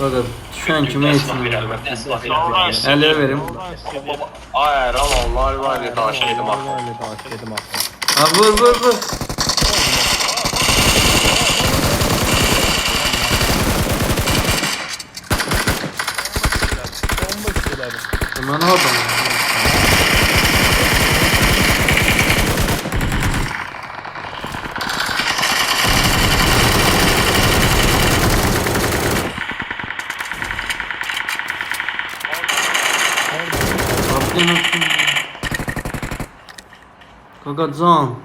Bakın düşen kimi etsin. Ele verim. Hayır ama var ya daha şeydim ha. Ha vur. Aman adam. Kaka can.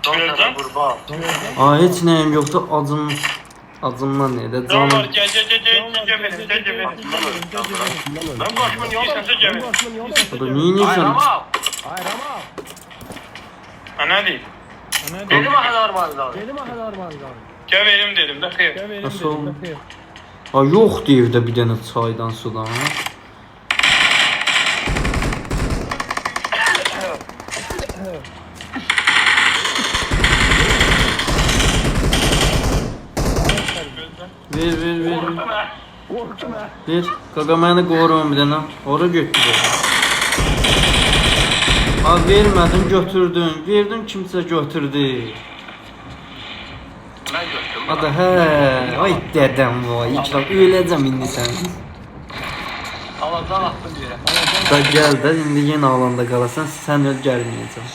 Gördün? Kurban. Aa hiç neyim yoktu acımdan neydi Can var canım. gel. Ben başımın yoluysa gel. O da niye Hayır sen? ama. Ana değil. Dedim ha normalde. Gel verim dedim de xeyr. Nasıl oldu? Ha yoktu evde bir tane çaydan sudan. Ver. Ver. Kaka beni koruma bir tane. Ora götür. Ha vermedin götürdün. Verdim kimse götürdü. Ben gördüm. Adı he. Ay dedem vay. İçler öleceğim indi sen. Havadan attım yere. Da gel de indi yine alanda kalasan sen öl gelmeyeceğim.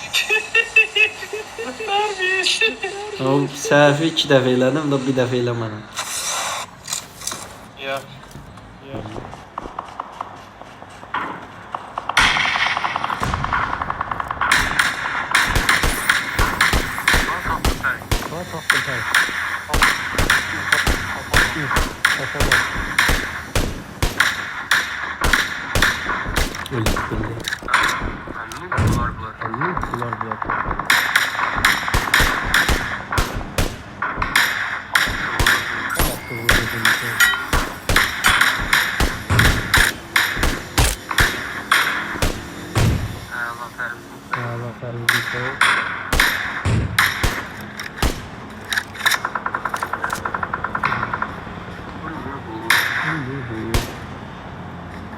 O səhvi 2 dəfə elədim da bir dəfə eləmədim. Ya. Öyle.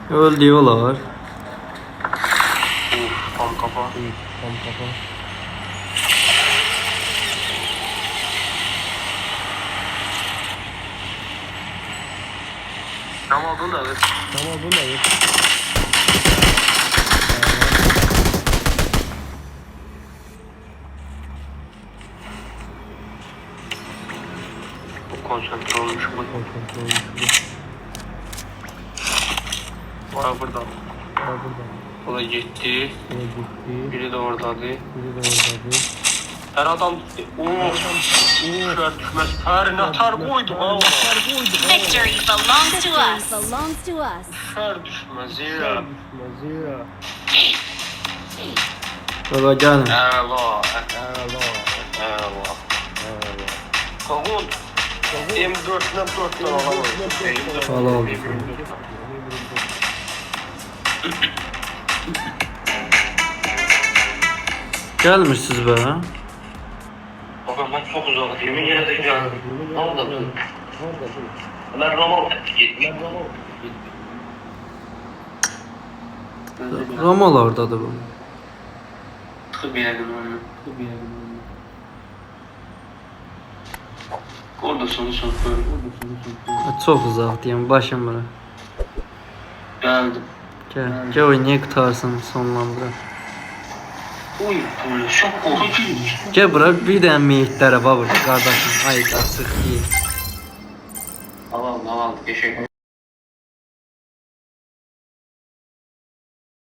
Öl diyorlar. Tam kafa. Tamam bunu da ver. Bu konsantre olmuş bu. Var burada. O da gitti. Biri de oradadır. Her adam gitti. Şöyle düşmez. Her ne tar koydu. Victory belongs to us. Her düşmez ya. Baba gelin. Eyvallah. Kavun. M4'den 4 tane alalım. Alalım. Gelmişsiniz be. Baba ben çok uzak. Yemin yine de geldim. Ne oldu? Ben Roma gittim. Ramalardadır bu. Tıkı bir yerim onu. Orada sonu Çok uzak diyeyim başım bura. geldim. Gel oynaya qutarsın sonlandır. Uy, böyle çok korkunç. Gel bura bir dənə meyitlərə bax burada qardaşım. Ay qaçıq deyil. Al, teşekkür.